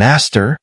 Master,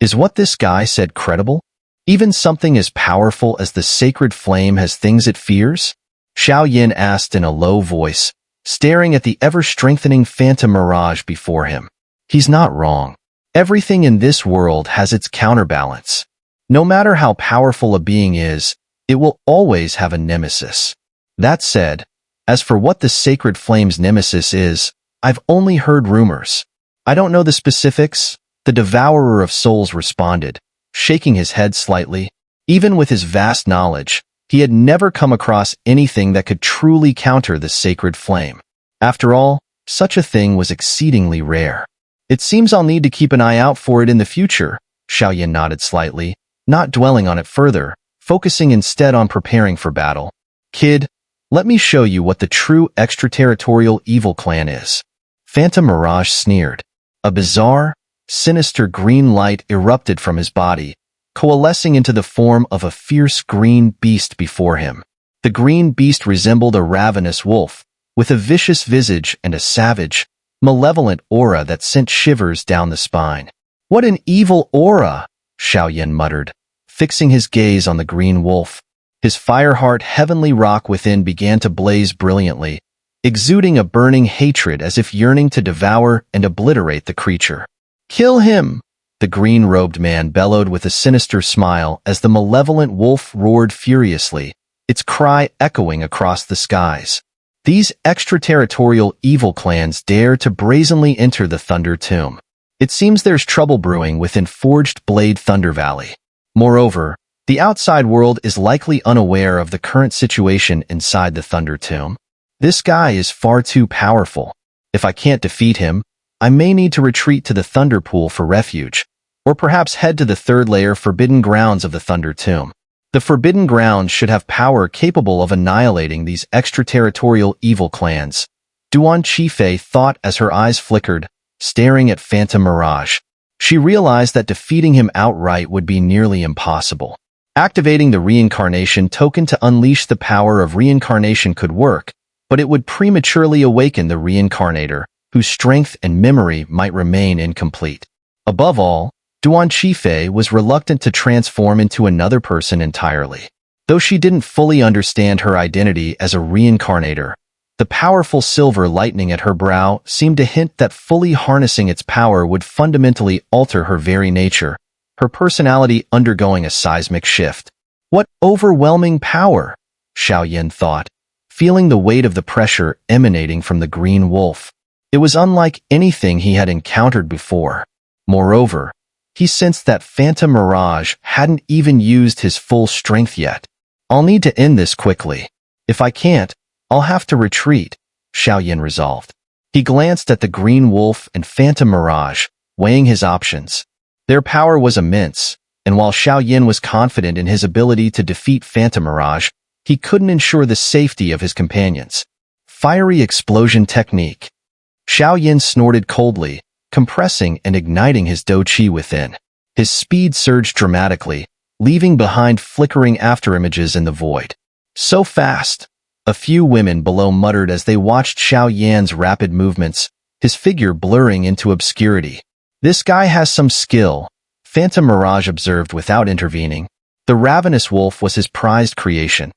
is what this guy said credible? Even something as powerful as the sacred flame has things it fears? Xiao Yin asked in a low voice, staring at the ever-strengthening Phantom Mirage before him. He's not wrong. Everything in this world has its counterbalance. No matter how powerful a being is, it will always have a nemesis. That said, as for what the sacred flame's nemesis is, I've only heard rumors. I don't know the specifics, the Devourer of Souls responded, shaking his head slightly. Even with his vast knowledge, he had never come across anything that could truly counter the sacred flame. After all, such a thing was exceedingly rare. It seems I'll need to keep an eye out for it in the future, Xiao Yin nodded slightly, not dwelling on it further, focusing instead on preparing for battle. Kid, let me show you what the true extraterritorial evil clan is. Phantom Mirage sneered. A bizarre, sinister green light erupted from his body, coalescing into the form of a fierce green beast before him. The green beast resembled a ravenous wolf, with a vicious visage and a savage, malevolent aura that sent shivers down the spine. What an evil aura, Xiao Yin muttered, fixing his gaze on the green wolf. His Fireheart heavenly rock within began to blaze brilliantly, exuding a burning hatred as if yearning to devour and obliterate the creature. Kill him! The green-robed man bellowed with a sinister smile as the malevolent wolf roared furiously, its cry echoing across the skies. These extraterritorial evil clans dare to brazenly enter the Thunder Tomb. It seems there's trouble brewing within Forged Blade Thunder Valley. Moreover, the outside world is likely unaware of the current situation inside the Thunder Tomb. This guy is far too powerful. If I can't defeat him, I may need to retreat to the Thunder Pool for refuge, or perhaps head to the third layer Forbidden Grounds of the Thunder Tomb. The Forbidden Grounds should have power capable of annihilating these extraterritorial evil clans, Duan Qifei thought as her eyes flickered, staring at Phantom Mirage. She realized that defeating him outright would be nearly impossible. Activating the reincarnation token to unleash the power of reincarnation could work, but it would prematurely awaken the reincarnator, whose strength and memory might remain incomplete. Above all, Duan Qifei was reluctant to transform into another person entirely. Though she didn't fully understand her identity as a reincarnator, the powerful silver lightning at her brow seemed to hint that fully harnessing its power would fundamentally alter her very nature, her personality undergoing a seismic shift. What overwhelming power, Xiao Yin thought, feeling the weight of the pressure emanating from the green wolf. It was unlike anything he had encountered before. Moreover, he sensed that Phantom Mirage hadn't even used his full strength yet. I'll need to end this quickly. If I can't, I'll have to retreat, Xiao Yin resolved. He glanced at the green wolf and Phantom Mirage, weighing his options. Their power was immense, and while Xiao Yin was confident in his ability to defeat Phantom Mirage, he couldn't ensure the safety of his companions. Fiery explosion technique. Xiao Yin snorted coldly, compressing and igniting his Do Qi within. His speed surged dramatically, leaving behind flickering afterimages in the void. So fast! A few women below muttered as they watched Xiao Yan's rapid movements, his figure blurring into obscurity. This guy has some skill, Phantom Mirage observed without intervening. The ravenous wolf was his prized creation.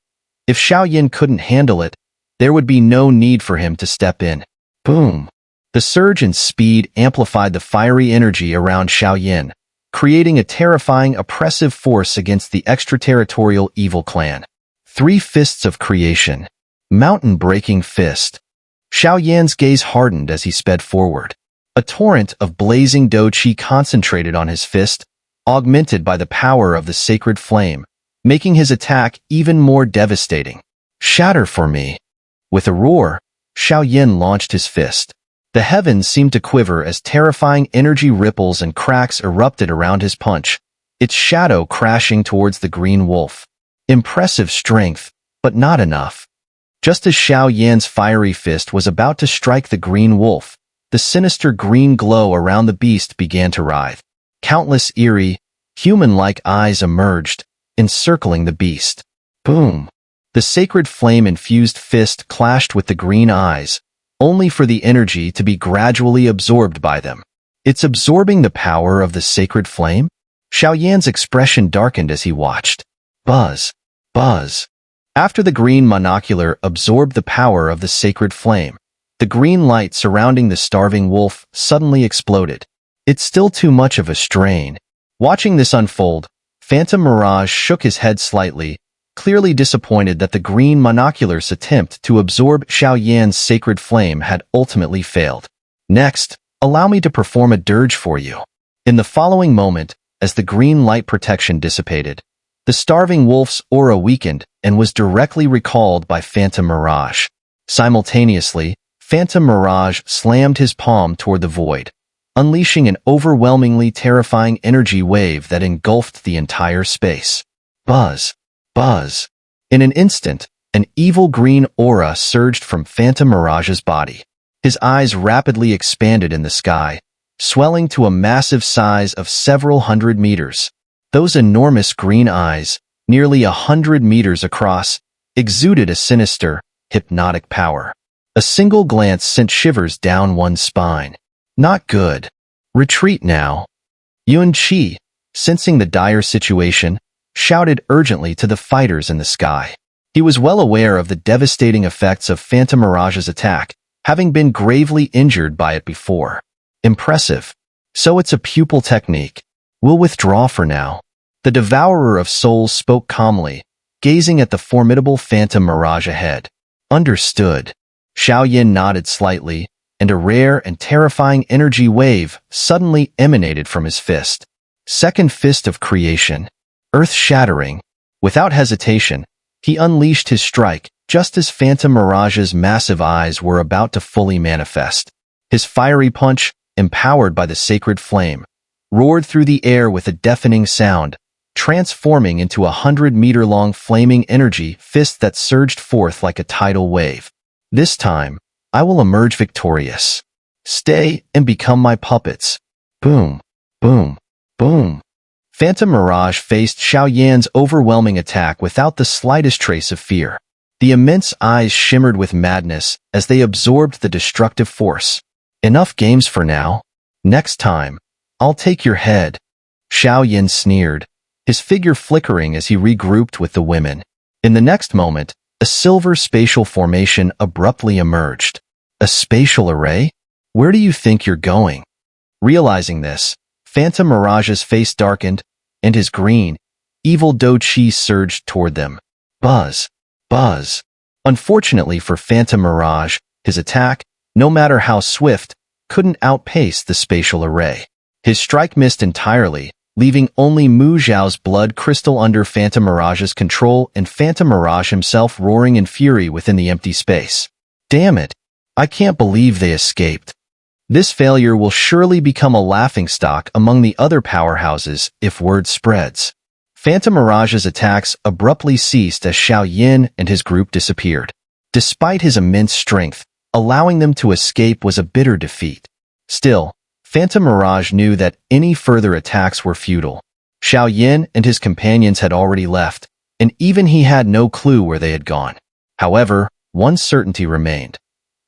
If Xiao Yin couldn't handle it, there would be no need for him to step in. Boom! The surge in speed amplified the fiery energy around Xiao Yin, creating a terrifying, oppressive force against the extraterritorial evil clan. 3 fists of creation. Mountain-breaking fist. Xiao Yan's gaze hardened as he sped forward. A torrent of blazing Do Qi concentrated on his fist, augmented by the power of the sacred flame, making his attack even more devastating. Shatter for me. With a roar, Xiao Yin launched his fist. The heavens seemed to quiver as terrifying energy ripples and cracks erupted around his punch, its shadow crashing towards the green wolf. Impressive strength, but not enough. Just as Xiao Yan's fiery fist was about to strike the green wolf, the sinister green glow around the beast began to writhe. Countless eerie, human-like eyes emerged, encircling the beast. Boom! The sacred flame-infused fist clashed with the green eyes, only for the energy to be gradually absorbed by them. It's absorbing the power of the sacred flame? Xiao Yan's expression darkened as he watched. Buzz. Buzz. After the green monocular absorbed the power of the sacred flame, the green light surrounding the starving wolf suddenly exploded. It's still too much of a strain. Watching this unfold, Phantom Mirage shook his head slightly, clearly disappointed that the green monocular's attempt to absorb Xiao Yan's sacred flame had ultimately failed. Next, allow me to perform a dirge for you. In the following moment, as the green light protection dissipated, the starving wolf's aura weakened and was directly recalled by Phantom Mirage. Simultaneously, Phantom Mirage slammed his palm toward the void, unleashing an overwhelmingly terrifying energy wave that engulfed the entire space. Buzz. Buzz. In an instant, an evil green aura surged from Phantom Mirage's body. His eyes rapidly expanded in the sky, swelling to a massive size of several hundred meters. Those enormous green eyes, nearly 100 meters across, exuded a sinister, hypnotic power. A single glance sent shivers down one's spine. Not good. Retreat now. Xun'er, sensing the dire situation, shouted urgently to the fighters in the sky. He was well aware of the devastating effects of Phantom Mirage's attack, having been gravely injured by it before. Impressive. So it's a pupil technique. We'll withdraw for now. The Devourer of Souls spoke calmly, gazing at the formidable Phantom Mirage ahead. Understood. Xiao Yan nodded slightly, and a rare and terrifying energy wave suddenly emanated from his fist. Second Fist of Creation. Earth-shattering. Without hesitation, he unleashed his strike just as Phantom Mirage's massive eyes were about to fully manifest. His fiery punch, empowered by the sacred flame, roared through the air with a deafening sound, transforming into a 100-meter-long flaming energy fist that surged forth like a tidal wave. This time, I will emerge victorious. Stay and become my puppets. Boom, boom, boom. Phantom Mirage faced Xiao Yan's overwhelming attack without the slightest trace of fear. The immense eyes shimmered with madness as they absorbed the destructive force. Enough games for now. Next time, I'll take your head. Xiao Yan sneered, his figure flickering as he regrouped with the women. In the next moment, a silver spatial formation abruptly emerged. A spatial array? Where do you think you're going? Realizing this, Phantom Mirage's face darkened, and his green, evil Doqi surged toward them. Buzz. Buzz. Unfortunately for Phantom Mirage, his attack, no matter how swift, couldn't outpace the spatial array. His strike missed entirely, leaving only Mu Zhao's blood crystal under Phantom Mirage's control and Phantom Mirage himself roaring in fury within the empty space. Damn it! I can't believe they escaped. This failure will surely become a laughingstock among the other powerhouses if word spreads. Phantom Mirage's attacks abruptly ceased as Xiao Yan and his group disappeared. Despite his immense strength, allowing them to escape was a bitter defeat. Still, Phantom Mirage knew that any further attacks were futile. Xiao Yan and his companions had already left, and even he had no clue where they had gone. However, one certainty remained.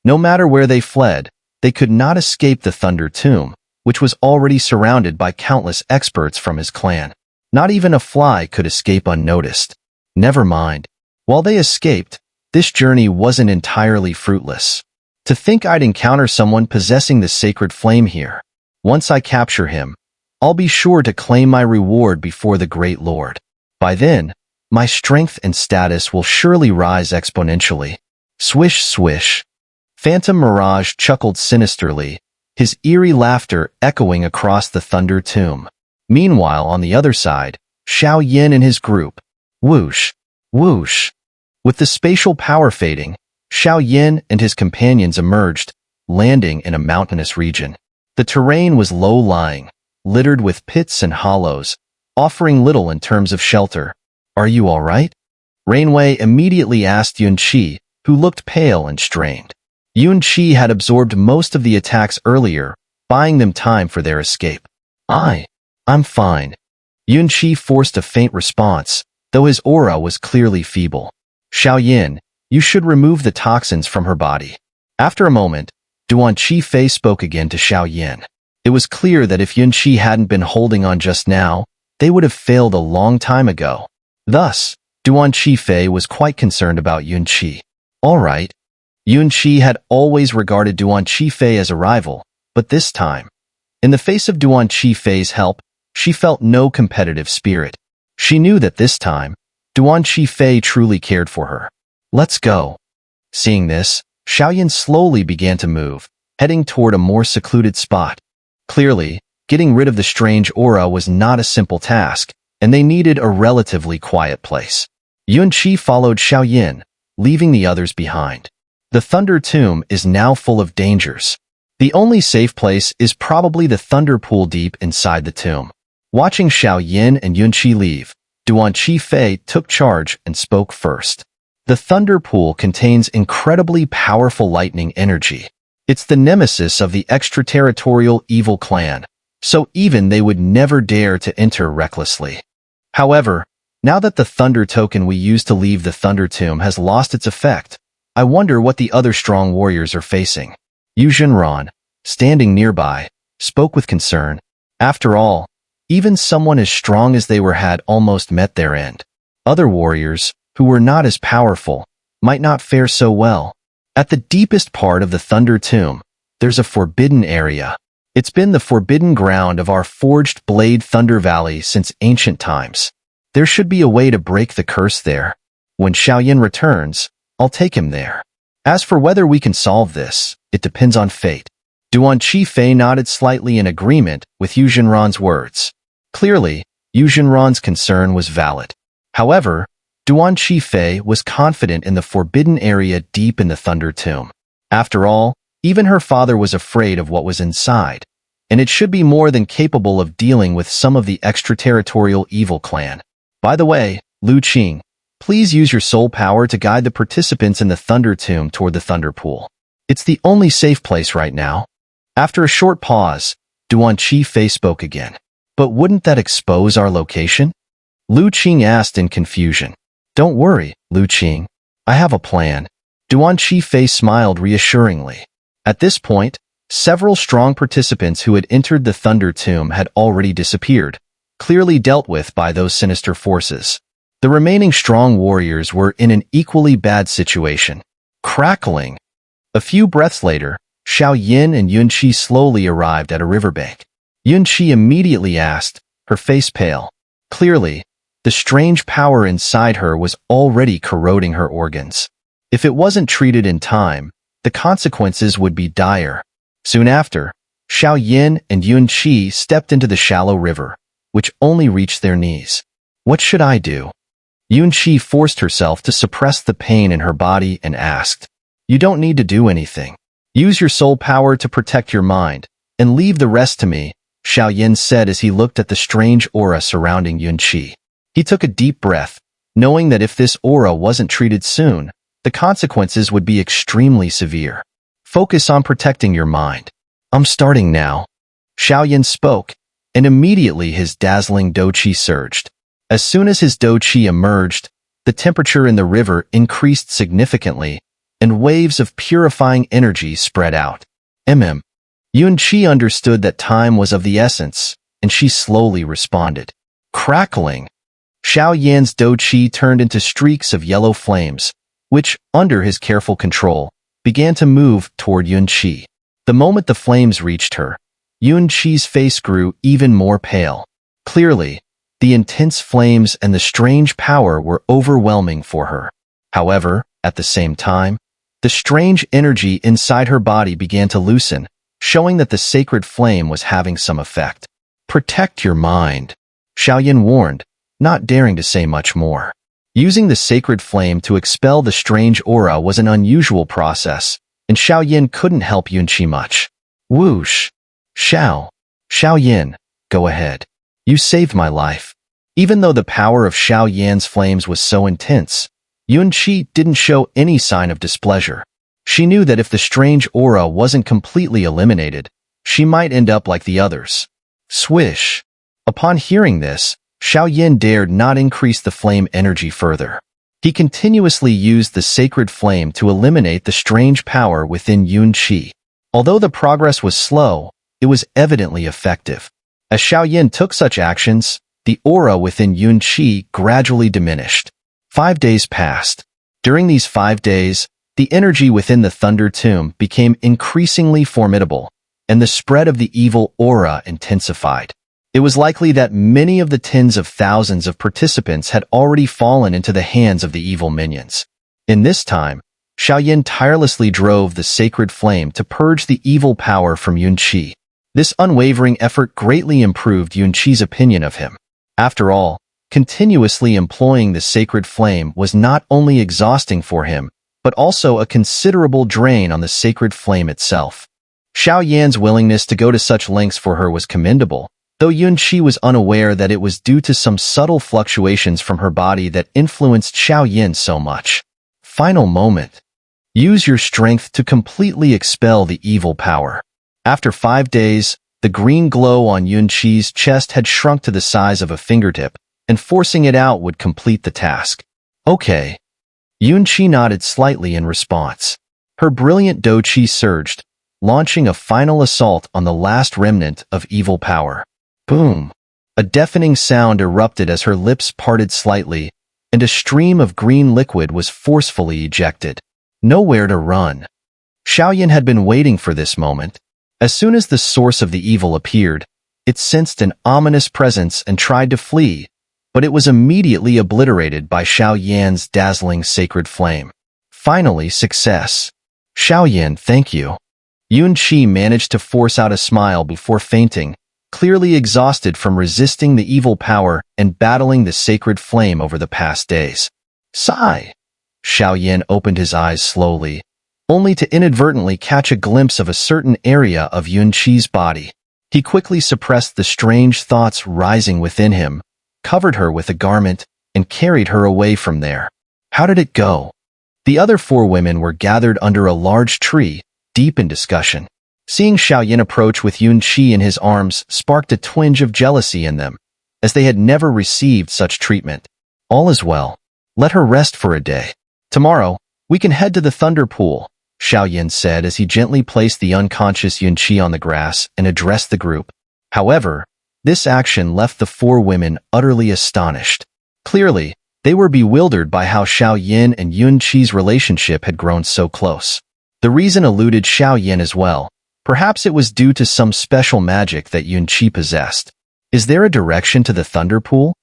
No matter where they fled, they could not escape the Thunder Tomb, which was already surrounded by countless experts from his clan. Not even a fly could escape unnoticed. Never mind. While they escaped, this journey wasn't entirely fruitless. To think I'd encounter someone possessing the sacred flame here. Once I capture him, I'll be sure to claim my reward before the Great Lord. By then, my strength and status will surely rise exponentially. Swish, swish. Phantom Mirage chuckled sinisterly, his eerie laughter echoing across the Thunder Tomb. Meanwhile, on the other side, Xiao Yan and his group. Whoosh, whoosh. With the spatial power fading, Xiao Yan and his companions emerged, landing in a mountainous region. The terrain was low-lying, littered with pits and hollows, offering little in terms of shelter. Are you all right? Rainway immediately asked Xun'er, who looked pale and strained. Xun'er had absorbed most of the attacks earlier, buying them time for their escape. I'm fine. Xun'er forced a faint response, though his aura was clearly feeble. Xiao Yan, you should remove the toxins from her body. After a moment, Duan Qifei spoke again to Xiao Yan. It was clear that if Yunqi hadn't been holding on just now, they would have failed a long time ago. Thus, Duan Qifei was quite concerned about Yunqi. All right. Yunqi had always regarded Duan Qifei as a rival, but this time, in the face of Duan Qifei's help, she felt no competitive spirit. She knew that this time, Duan Qifei truly cared for her. Let's go. Seeing this, Xiaoyan slowly began to move, heading toward a more secluded spot. Clearly, getting rid of the strange aura was not a simple task, and they needed a relatively quiet place. Yunqi followed Xiaoyan, leaving the others behind. The Thunder Tomb is now full of dangers. The only safe place is probably the Thunder Pool deep inside the tomb. Watching Xiaoyan and Yunqi leave, Duan Qifei took charge and spoke first. The Thunder Pool contains incredibly powerful lightning energy. It's the nemesis of the extraterritorial evil clan, so even they would never dare to enter recklessly. However, now that the Thunder token we used to leave the Thunder Tomb has lost its effect, I wonder what the other strong warriors are facing. Xun'er, standing nearby, spoke with concern. After all, even someone as strong as they were had almost met their end. Other warriors, who were not as powerful, might not fare so well. At the deepest part of the Thunder Tomb, there's a forbidden area. It's been the forbidden ground of our forged blade Thunder Valley since ancient times. There should be a way to break the curse there. When Xiaoyan returns, I'll take him there. As for whether we can solve this, it depends on fate. Duan Qifei nodded slightly in agreement with Xun'er's words. Clearly, Xun'er's concern was valid. However, Duan Qifei was confident in the forbidden area deep in the Thunder Tomb. After all, even her father was afraid of what was inside, and it should be more than capable of dealing with some of the extraterritorial evil clan. By the way, Lu Qing, please use your soul power to guide the participants in the Thunder Tomb toward the Thunder Pool. It's the only safe place right now. After a short pause, Duan Qifei spoke again. But wouldn't that expose our location? Lu Qing asked in confusion. Don't worry, Lu Qing. I have a plan. Duan Qifei smiled reassuringly. At this point, several strong participants who had entered the Thunder Tomb had already disappeared, clearly dealt with by those sinister forces. The remaining strong warriors were in an equally bad situation. Crackling. A few breaths later, Xiaoyan and Yunqi slowly arrived at a riverbank. Yunqi immediately asked, her face pale. Clearly, the strange power inside her was already corroding her organs. If it wasn't treated in time, the consequences would be dire. Soon after, Xiaoyan and Yunqi stepped into the shallow river, which only reached their knees. What should I do? Yunqi forced herself to suppress the pain in her body and asked, You don't need to do anything. Use your soul power to protect your mind, and leave the rest to me, Xiaoyan said as he looked at the strange aura surrounding Yunqi. He took a deep breath, knowing that if this aura wasn't treated soon, the consequences would be extremely severe. Focus on protecting your mind. I'm starting now. Xiaoyan spoke, and immediately his dazzling douqi surged. As soon as his douqi emerged, the temperature in the river increased significantly, and waves of purifying energy spread out. Yunqi understood that time was of the essence, and she slowly responded. Crackling. Xiaoyan's douqi turned into streaks of yellow flames, which, under his careful control, began to move toward Yunqi. The moment the flames reached her, Yunqi's face grew even more pale. Clearly, the intense flames and the strange power were overwhelming for her. However, at the same time, the strange energy inside her body began to loosen, showing that the sacred flame was having some effect. Protect your mind, Xiaoyan warned, not daring to say much more. Using the sacred flame to expel the strange aura was an unusual process, and Xiaoyan couldn't help Yunqi much. Whoosh! Xiaoyan, go ahead. You saved my life. Even though the power of Xiaoyan's flames was so intense, Yunqi didn't show any sign of displeasure. She knew that if the strange aura wasn't completely eliminated, she might end up like the others. Swish! Upon hearing this, Xiaoyan dared not increase the flame energy further. He continuously used the sacred flame to eliminate the strange power within Yunqi. Although the progress was slow, it was evidently effective. As Xiao took such actions, the aura within Yunqi gradually diminished. 5 days passed. During these 5 days, the energy within the Thunder Tomb became increasingly formidable, and the spread of the evil aura intensified. It was likely that many of the tens of thousands of participants had already fallen into the hands of the evil minions. In this time, Xiao tirelessly drove the sacred flame to purge the evil power from Yunqi. This unwavering effort greatly improved Yunqi's opinion of him. After all, continuously employing the sacred flame was not only exhausting for him, but also a considerable drain on the sacred flame itself. Xiao willingness to go to such lengths for her was commendable, though Yunqi was unaware that it was due to some subtle fluctuations from her body that influenced Xiao so much. Final moment. Use your strength to completely expel the evil power. After 5 days, the green glow on Yunqi's chest had shrunk to the size of a fingertip, and forcing it out would complete the task. Okay. Yunqi nodded slightly in response. Her brilliant Douqi surged, launching a final assault on the last remnant of evil power. Boom! A deafening sound erupted as her lips parted slightly, and a stream of green liquid was forcefully ejected. Nowhere to run. Xiao had been waiting for this moment. As soon as the source of the evil appeared, it sensed an ominous presence and tried to flee, but it was immediately obliterated by Xiao dazzling sacred flame. Finally, success. Xiao, thank you. Yunqi managed to force out a smile before fainting, clearly exhausted from resisting the evil power and battling the sacred flame over the past days. Sigh. Xiao opened his eyes slowly, only to inadvertently catch a glimpse of a certain area of Yunqi's body. He quickly suppressed the strange thoughts rising within him, covered her with a garment, and carried her away from there. How did it go? The other 4 women were gathered under a large tree, deep in discussion. Seeing Xiao approach with Yunqi in his arms sparked a twinge of jealousy in them, as they had never received such treatment. All is well. Let her rest for a day. Tomorrow, we can head to the Thunder Pool, Xiao said as he gently placed the unconscious Yunqi on the grass and addressed the group. However, this action left the 4 women utterly astonished. Clearly, they were bewildered by how Xiao and Yunqi's relationship had grown so close. The reason eluded Xiao as well. Perhaps it was due to some special magic that Yunqi possessed. Is there a direction to the Thunder Pool?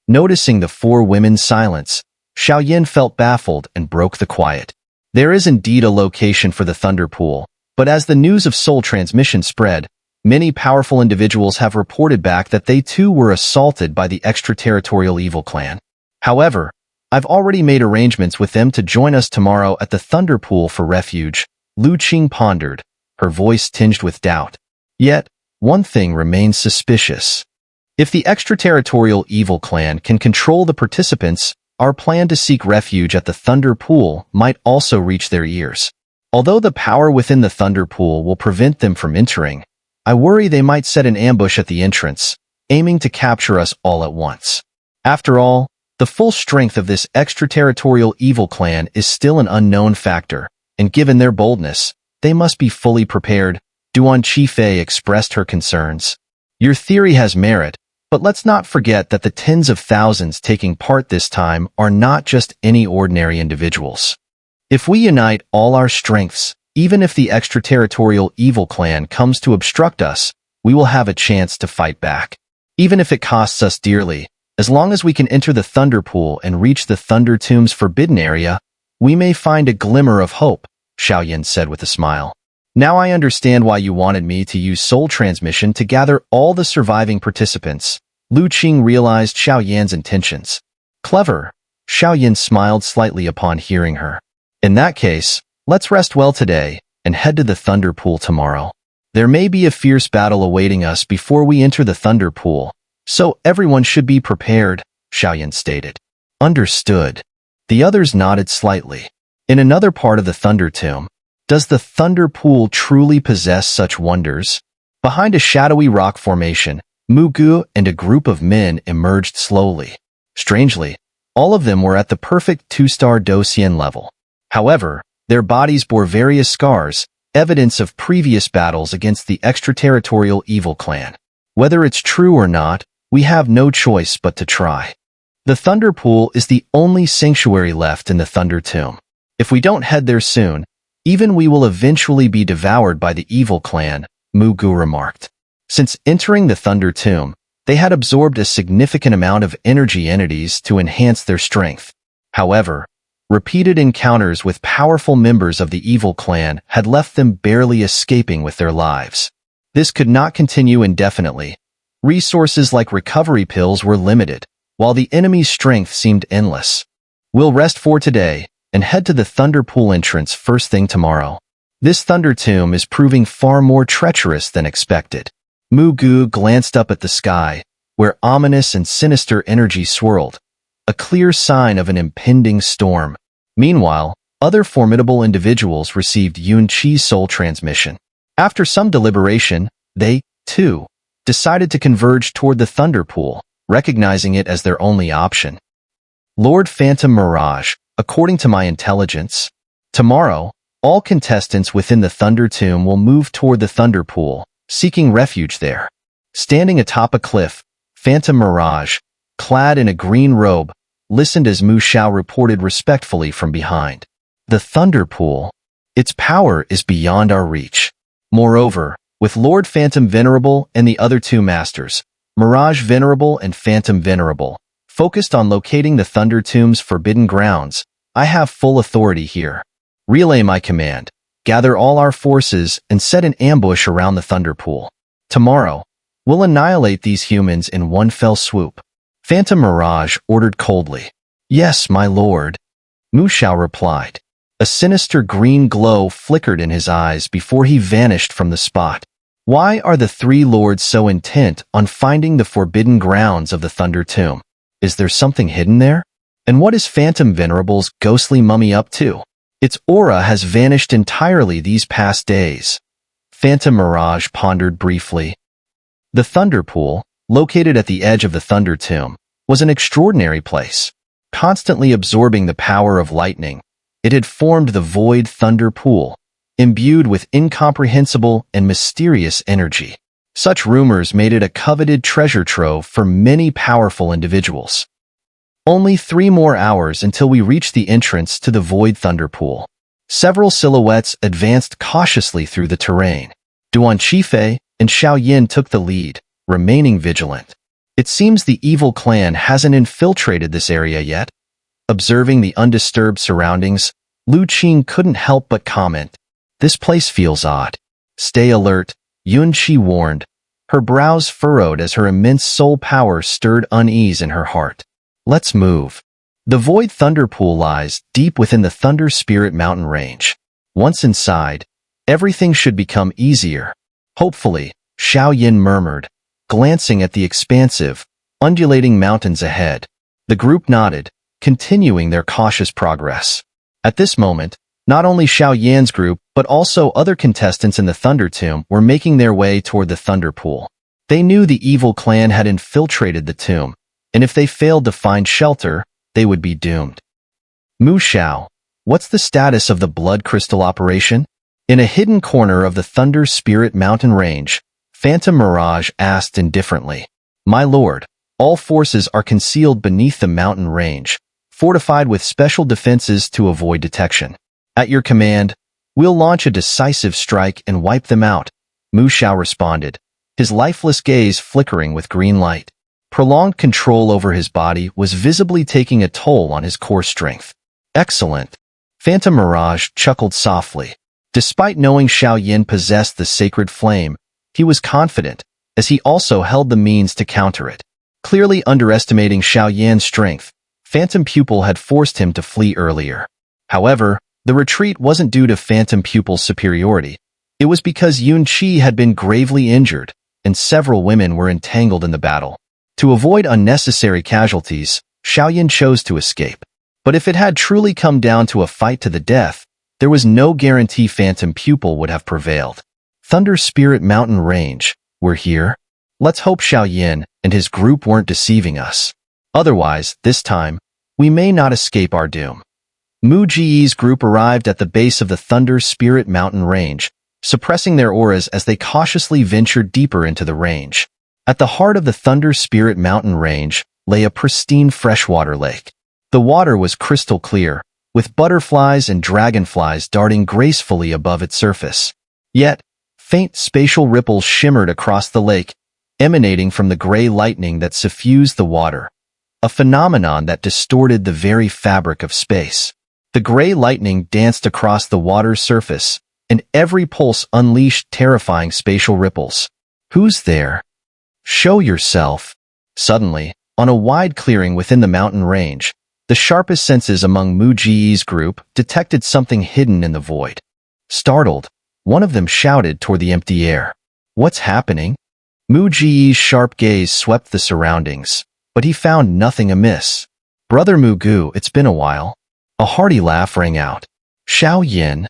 Noticing the 4 women's silence, Xiao felt baffled and broke the quiet. There is indeed a location for the Thunder Pool, but as the news of soul transmission spread, many powerful individuals have reported back that they too were assaulted by the extraterritorial evil clan. However, I've already made arrangements with them to join us tomorrow at the Thunder Pool for refuge, Lu Qing pondered, her voice tinged with doubt. Yet, one thing remains suspicious. If the extraterritorial evil clan can control the participants, our plan to seek refuge at the Thunder Pool might also reach their ears. Although the power within the Thunder Pool will prevent them from entering, I worry they might set an ambush at the entrance, aiming to capture us all at once. After all, the full strength of this extraterritorial evil clan is still an unknown factor, and given their boldness, they must be fully prepared. Duan Qifei expressed her concerns. Your theory has merit, but let's not forget that the tens of thousands taking part this time are not just any ordinary individuals. If we unite all our strengths, even if the extraterritorial evil clan comes to obstruct us, we will have a chance to fight back. Even if it costs us dearly, as long as we can enter the Thunder Pool and reach the Thunder Tomb's forbidden area, we may find a glimmer of hope, Xiao said with a smile. Now I understand why you wanted me to use soul transmission to gather all the surviving participants. Lu Qing realized Xiao intentions. Clever. Xiao smiled slightly upon hearing her. In that case, let's rest well today and head to the Thunder Pool tomorrow. There may be a fierce battle awaiting us before we enter the Thunder Pool, so everyone should be prepared, Xiao stated. Understood. The others nodded slightly. In another part of the Thunder Tomb, does the Thunder Pool truly possess such wonders? Behind a shadowy rock formation, Mugu and a group of men emerged slowly. Strangely, all of them were at the perfect 2-star Dosian level. However, their bodies bore various scars, evidence of previous battles against the extraterritorial evil clan. Whether it's true or not, we have no choice but to try. The Thunder Pool is the only sanctuary left in the Thunder Tomb. If we don't head there soon, even we will eventually be devoured by the evil clan, Mugu remarked. Since entering the Thunder Tomb, they had absorbed a significant amount of energy entities to enhance their strength. However, repeated encounters with powerful members of the evil clan had left them barely escaping with their lives. This could not continue indefinitely. Resources like recovery pills were limited, while the enemy's strength seemed endless. We'll rest for today and head to the Thunder Pool entrance first thing tomorrow. This Thunder Tomb is proving far more treacherous than expected. Mugu glanced up at the sky, where ominous and sinister energy swirled, a clear sign of an impending storm. Meanwhile, other formidable individuals received Yunqi's soul transmission. After some deliberation, they, too, decided to converge toward the Thunder Pool, recognizing it as their only option. Lord Phantom Mirage, according to my intelligence, tomorrow, all contestants within the Thunder Tomb will move toward the Thunder Pool, seeking refuge there. Standing atop a cliff, Phantom Mirage, clad in a green robe, listened as Xiao reported respectfully from behind. The Thunder Pool. Its power is beyond our reach. Moreover, with Lord Phantom Venerable and the other two masters, Mirage Venerable and Phantom Venerable, focused on locating the Thunder Tomb's forbidden grounds, I have full authority here. Relay my command. Gather all our forces and set an ambush around the Thunder Pool. Tomorrow, we'll annihilate these humans in one fell swoop. Phantom Mirage ordered coldly. Yes, my lord. Xiao replied. A sinister green glow flickered in his eyes before he vanished from the spot. Why are the three lords so intent on finding the forbidden grounds of the Thunder Tomb? Is there something hidden there? And what is Phantom Venerable's ghostly mummy up to? Its aura has vanished entirely these past days. Phantom Mirage pondered briefly. The Thunder Pool, located at the edge of the Thunder Tomb, was an extraordinary place. Constantly absorbing the power of lightning, it had formed the Void Thunder Pool, imbued with incomprehensible and mysterious energy. Such rumors made it a coveted treasure trove for many powerful individuals. Only 3 more hours until we reached the entrance to the Void Thunder Pool. Several silhouettes advanced cautiously through the terrain. Duan Qifei and Xiao Yin took the lead, remaining vigilant. It seems the evil clan hasn't infiltrated this area yet. Observing the undisturbed surroundings, Lu Qing couldn't help but comment. This place feels odd. Stay alert, Yunqi warned. Her brows furrowed as her immense soul power stirred unease in her heart. Let's move. The Void Thunder Pool lies deep within the Thunder Spirit Mountain range. Once inside, everything should become easier. Hopefully, Xiao Yin murmured, glancing at the expansive, undulating mountains ahead. The group nodded, continuing their cautious progress. At this moment, not only Xiao Yan's group, but also other contestants in the Thunder Tomb were making their way toward the Thunder Pool. They knew the evil clan had infiltrated the tomb, and if they failed to find shelter, they would be doomed. Xiao, what's the status of the Blood Crystal operation? In a hidden corner of the Thunder Spirit Mountain range, Phantom Mirage asked indifferently. My lord, all forces are concealed beneath the mountain range, fortified with special defenses to avoid detection. At your command, we'll launch a decisive strike and wipe them out, Xiao responded, his lifeless gaze flickering with green light. Prolonged control over his body was visibly taking a toll on his core strength. Excellent. Phantom Mirage chuckled softly. Despite knowing Xiao Yin possessed the sacred flame, he was confident, as he also held the means to counter it. Clearly underestimating Xiao Yan's strength, Phantom Pupil had forced him to flee earlier. However, the retreat wasn't due to Phantom Pupil's superiority. It was because Yunqi had been gravely injured, and several women were entangled in the battle. To avoid unnecessary casualties, Xiao Yin chose to escape. But if it had truly come down to a fight to the death, there was no guarantee Phantom Pupil would have prevailed. Thunder Spirit Mountain Range, we're here. Let's hope Xiao Yin and his group weren't deceiving us. Otherwise, this time, we may not escape our doom. Mu Ji's group arrived at the base of the Thunder Spirit Mountain Range, suppressing their auras as they cautiously ventured deeper into the range. At the heart of the Thunder Spirit Mountain range lay a pristine freshwater lake. The water was crystal clear, with butterflies and dragonflies darting gracefully above its surface. Yet, faint spatial ripples shimmered across the lake, emanating from the gray lightning that suffused the water, a phenomenon that distorted the very fabric of space. The gray lightning danced across the water's surface, and every pulse unleashed terrifying spatial ripples. "Who's there? Show yourself." Suddenly, on a wide clearing within the mountain range, the sharpest senses among Mu Ji's group detected something hidden in the void. Startled, one of them shouted toward the empty air. "What's happening?" Mu Ji's sharp gaze swept the surroundings, but he found nothing amiss. "Brother Mugu, it's been a while." A hearty laugh rang out. "Xiao Yin."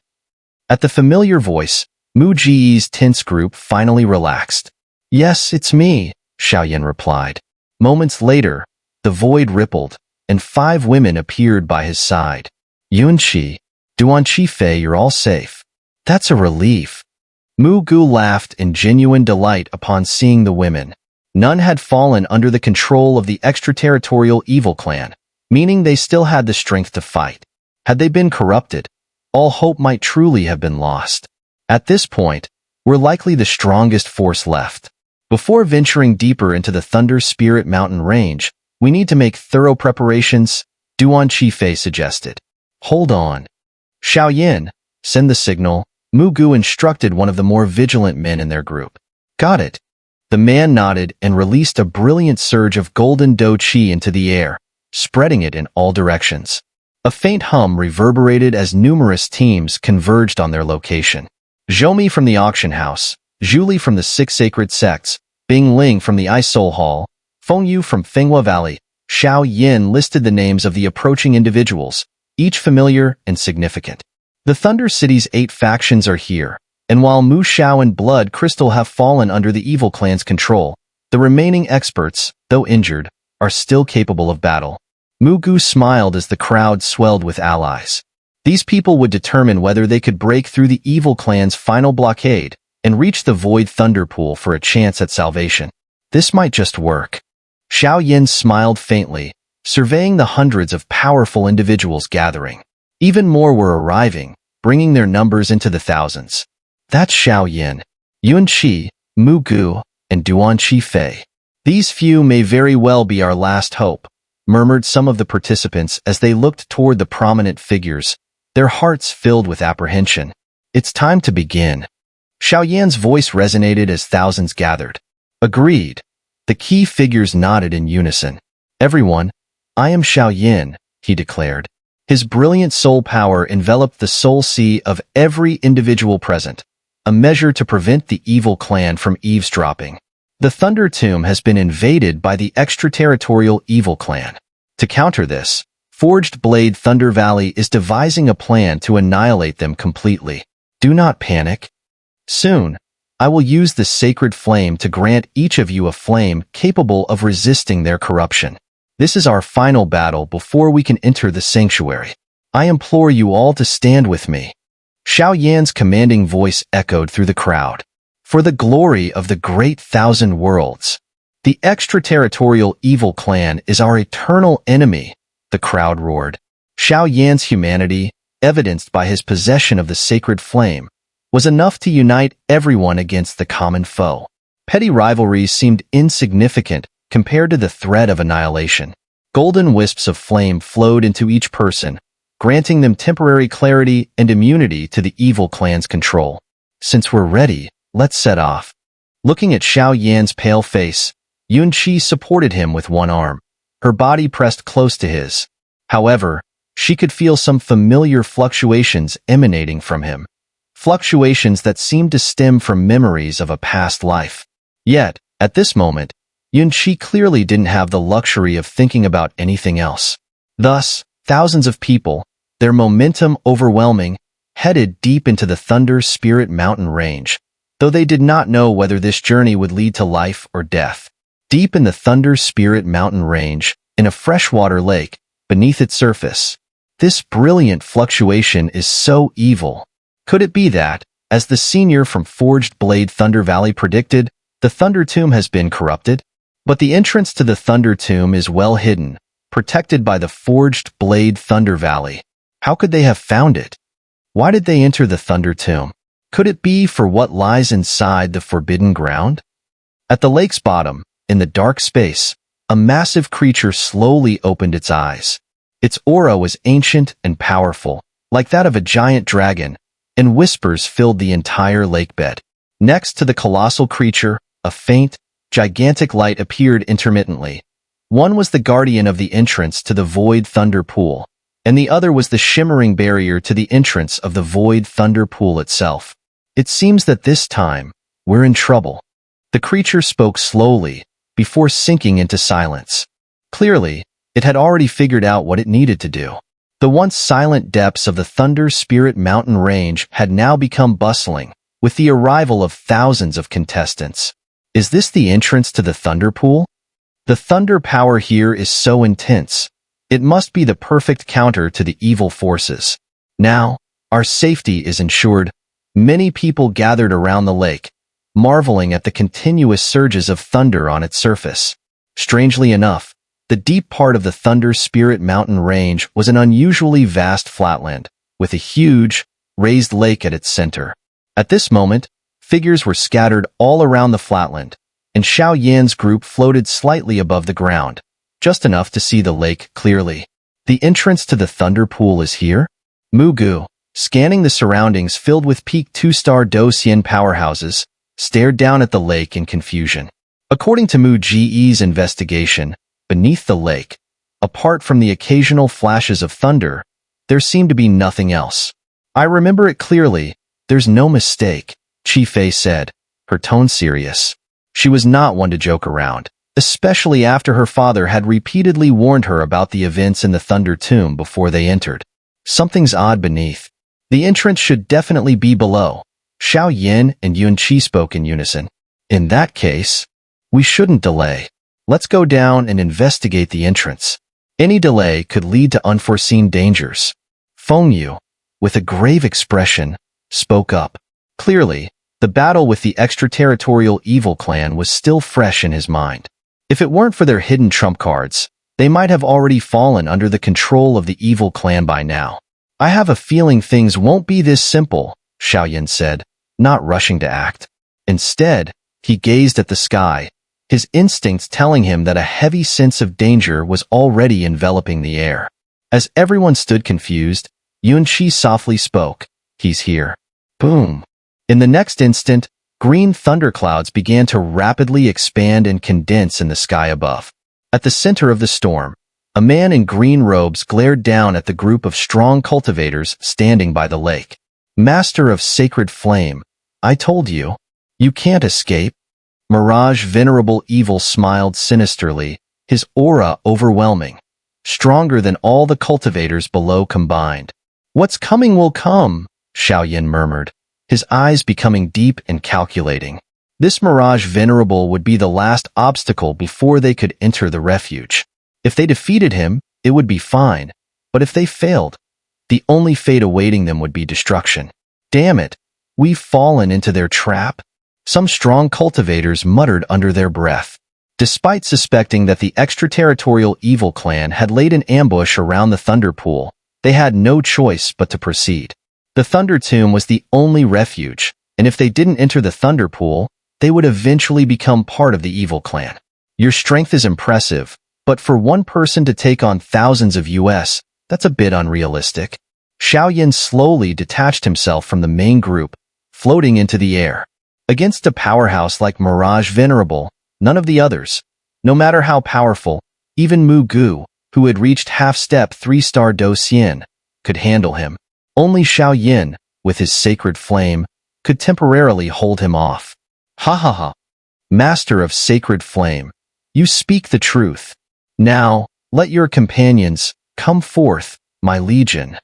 At the familiar voice, Mu Ji's tense group finally relaxed. "Yes, it's me," Xiao Yin replied. Moments later, the void rippled, and 5 women appeared by his side. "Yunqi, Duanqi Fei, you're all safe." "That's a relief." Mu Gu laughed in genuine delight upon seeing the women. None had fallen under the control of the extraterritorial evil clan, meaning they still had the strength to fight. Had they been corrupted, all hope might truly have been lost. At this point, we're likely the strongest force left. Before venturing deeper into the Thunder Spirit Mountain range, we need to make thorough preparations, Duanqi Fei suggested. "Hold on. Xiao Yin, send the signal," Mu Gu instructed one of the more vigilant men in their group. "Got it." The man nodded and released a brilliant surge of golden do qi into the air, spreading it in all directions. A faint hum reverberated as numerous teams converged on their location. Zhoumi from the auction house, Zhu from the 6 sacred sects, Bing Ling from the Ice Soul Hall, Feng Yu from Fenghua Valley. Xiao Yin listed the names of the approaching individuals, each familiar and significant. The Thunder City's 8 factions are here, and while Mu Xiao and Blood Crystal have fallen under the evil clan's control, the remaining experts, though injured, are still capable of battle. Mu Gu smiled as the crowd swelled with allies. These people would determine whether they could break through the evil clan's final blockade and reach the Void Thunder Pool for a chance at salvation. This might just work. Xiao Yin smiled faintly, surveying the hundreds of powerful individuals gathering. Even more were arriving, bringing their numbers into the thousands. "That's Xiao Yin, Yunqi, Mu Gu, and Duanqi Fei. These few may very well be our last hope," murmured some of the participants as they looked toward the prominent figures, their hearts filled with apprehension. "It's time to begin." Xiao Yan's voice resonated as thousands gathered. "Agreed." The key figures nodded in unison. "Everyone, I am Xiao Yin," he declared. His brilliant soul power enveloped the soul sea of every individual present, a measure to prevent the evil clan from eavesdropping. The Thunder Tomb has been invaded by the extraterritorial evil clan. To counter this, Forged Blade Thunder Valley is devising a plan to annihilate them completely. Do not panic. Soon, I will use the sacred flame to grant each of you a flame capable of resisting their corruption. This is our final battle before we can enter the sanctuary. I implore you all to stand with me." Xiao Yan's commanding voice echoed through the crowd. "For the glory of the great 1,000 worlds. The extraterritorial evil clan is our eternal enemy," the crowd roared. Xiao Yan's humanity, evidenced by his possession of the sacred flame, was enough to unite everyone against the common foe. Petty rivalries seemed insignificant compared to the threat of annihilation. Golden wisps of flame flowed into each person, granting them temporary clarity and immunity to the evil clan's control. "Since we're ready, let's set off." Looking at Xiao Yan's pale face, Yunqi supported him with one arm, her body pressed close to his. However, she could feel some familiar fluctuations emanating from him. Fluctuations that seemed to stem from memories of a past life. Yet, at this moment, Yunqi clearly didn't have the luxury of thinking about anything else. Thus, thousands of people, their momentum overwhelming, headed deep into the Thunder Spirit Mountain range, though they did not know whether this journey would lead to life or death. Deep in the Thunder Spirit Mountain range, in a freshwater lake, beneath its surface, this brilliant fluctuation is so evil. Could it be that, As the senior from Forged Blade Thunder Valley predicted, the Thunder Tomb has been corrupted, but the entrance to the Thunder Tomb is well hidden, protected by the Forged Blade Thunder Valley. How could they have found it? Why did they enter the Thunder Tomb? Could it be for what lies inside the forbidden ground? At the lake's bottom, in the dark space, a massive creature slowly opened its eyes. Its aura was ancient and powerful, like that of a giant dragon, and whispers filled the entire lakebed. Next to the colossal creature, a faint, gigantic light appeared intermittently. One was the guardian of the entrance to the Void Thunder Pool, and the other was the shimmering barrier to the entrance of the Void Thunder Pool itself. It seems that this time, we're in trouble. The creature spoke slowly, before sinking into silence. Clearly, it had already figured out what it needed to do. The once silent depths of the Thunder Spirit Mountain Range had now become bustling, with the arrival of thousands of contestants. Is this the entrance to the Thunder Pool? The thunder power here is so intense. It must be the perfect counter to the evil forces. Now, our safety is ensured. Many people gathered around the lake, marveling at the continuous surges of thunder on its surface. Strangely enough, the deep part of the Thunder Spirit Mountain Range was an unusually vast flatland, with a huge, raised lake at its center. At this moment, figures were scattered all around the flatland, and Xiao Yan's group floated slightly above the ground, just enough to see the lake clearly. The entrance to the Thunder Pool is here? Mugu, scanning the surroundings filled with peak 2-star Doxian powerhouses, stared down at the lake in confusion. According to Mu Ge's investigation, beneath the lake, apart from the occasional flashes of thunder, there seemed to be nothing else. I remember it clearly. There's no mistake, Chi Fei said, her tone serious. She was not one to joke around, especially after her father had repeatedly warned her about the events in the Thunder Tomb before they entered. Something's odd beneath. The entrance should definitely be below. Xiao Yan and Yun Qi spoke in unison. In that case, we shouldn't delay. Let's go down and investigate the entrance. Any delay could lead to unforeseen dangers. Feng Yu, with a grave expression, spoke up. Clearly, the battle with the extraterritorial evil clan was still fresh in his mind. If it weren't for their hidden trump cards, they might have already fallen under the control of the evil clan by now. I have a feeling things won't be this simple, Xiao Yan said, not rushing to act. Instead, he gazed at the sky, his instincts telling him that a heavy sense of danger was already enveloping the air. As everyone stood confused, Yun Qi softly spoke. He's here. Boom. In the next instant, green thunderclouds began to rapidly expand and condense in the sky above. At the center of the storm, a man in green robes glared down at the group of strong cultivators standing by the lake. Master of Sacred Flame, I told you, you can't escape. Mirage Venerable Evil smiled sinisterly, his aura overwhelming, stronger than all the cultivators below combined. What's coming will come, Xiao Yan murmured, his eyes becoming deep and calculating. This Mirage Venerable would be the last obstacle before they could enter the refuge. If they defeated him, it would be fine, but if they failed, the only fate awaiting them would be destruction. Damn it, we've fallen into their trap. Some strong cultivators muttered under their breath. Despite suspecting that the extraterritorial evil clan had laid an ambush around the Thunder Pool, they had no choice but to proceed. The Thunder Tomb was the only refuge, and if they didn't enter the Thunder Pool, they would eventually become part of the evil clan. Your strength is impressive, but for one person to take on thousands of US, that's a bit unrealistic. Xiao Yan slowly detached himself from the main group, floating into the air. Against a powerhouse like Mirage Venerable, none of the others, no matter how powerful, even Mu Gu, who had reached half-step 3-star Doxian, could handle him. Only Xiao Yan, with his sacred flame, could temporarily hold him off. Ha ha ha. Master of Sacred Flame, you speak the truth. Now, let your companions come forth, my legion.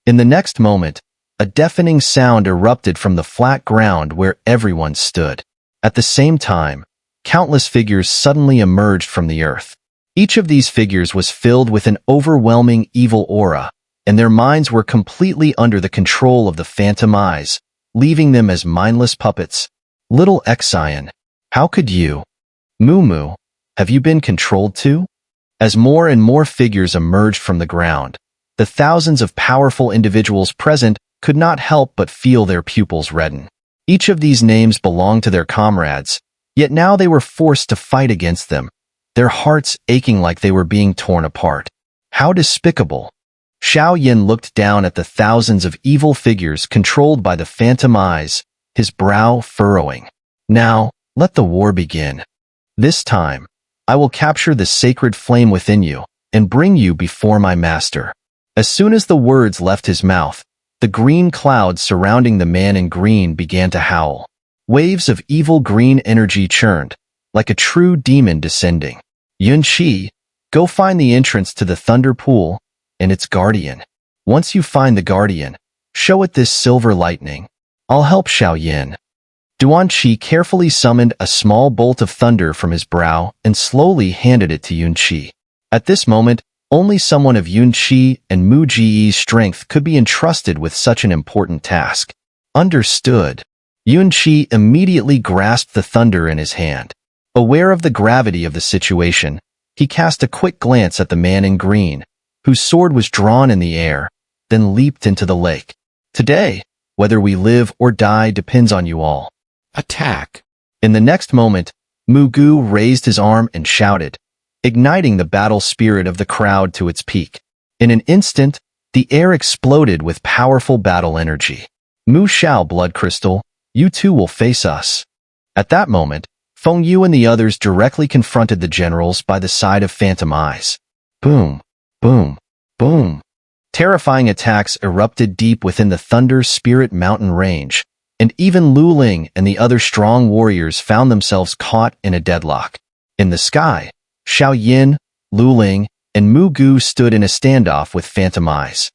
In the next moment, a deafening sound erupted from the flat ground where everyone stood. At the same time, countless figures suddenly emerged from the earth. Each of these figures was filled with an overwhelming evil aura, and their minds were completely under the control of the phantom eyes, leaving them as mindless puppets. Little Xian, how could you? Moo, have you been controlled too? As more and more figures emerged from the ground, the thousands of powerful individuals present could not help but feel their pupils redden. Each of these names belonged to their comrades, yet now they were forced to fight against them, their hearts aching like they were being torn apart. How despicable! Xiao Yin looked down at the thousands of evil figures controlled by the phantom eyes, his brow furrowing. Now, let the war begin. This time, I will capture the sacred flame within you and bring you before my master. As soon as the words left his mouth, the green clouds surrounding the man in green began to howl. Waves of evil green energy churned, like a true demon descending. Yunqi, go find the entrance to the Thunder Pool and its guardian. Once you find the guardian, show it this silver lightning. I'll help Xiao Yin. Duanqi carefully summoned a small bolt of thunder from his brow and slowly handed it to Yunqi. At this moment, only someone of Yunqi and Mu Ji's strength could be entrusted with such an important task. Understood. Yunqi immediately grasped the thunder in his hand. Aware of the gravity of the situation, he cast a quick glance at the man in green, whose sword was drawn in the air, then leaped into the lake. Today, whether we live or die depends on you all. Attack! In the next moment, Mugu raised his arm and shouted, igniting the battle spirit of the crowd to its peak. In an instant, the air exploded with powerful battle energy. Mu Xiao Blood Crystal, you two will face us. At that moment, Feng Yu and the others directly confronted the generals by the side of Phantom Eyes. Boom, boom, boom. Terrifying attacks erupted deep within the Thunder Spirit Mountain range, and even Lu Ling and the other strong warriors found themselves caught in a deadlock. In the sky, Xiao Yin, Lu Ling, and Mu Gu stood in a standoff with Phantom Eyes.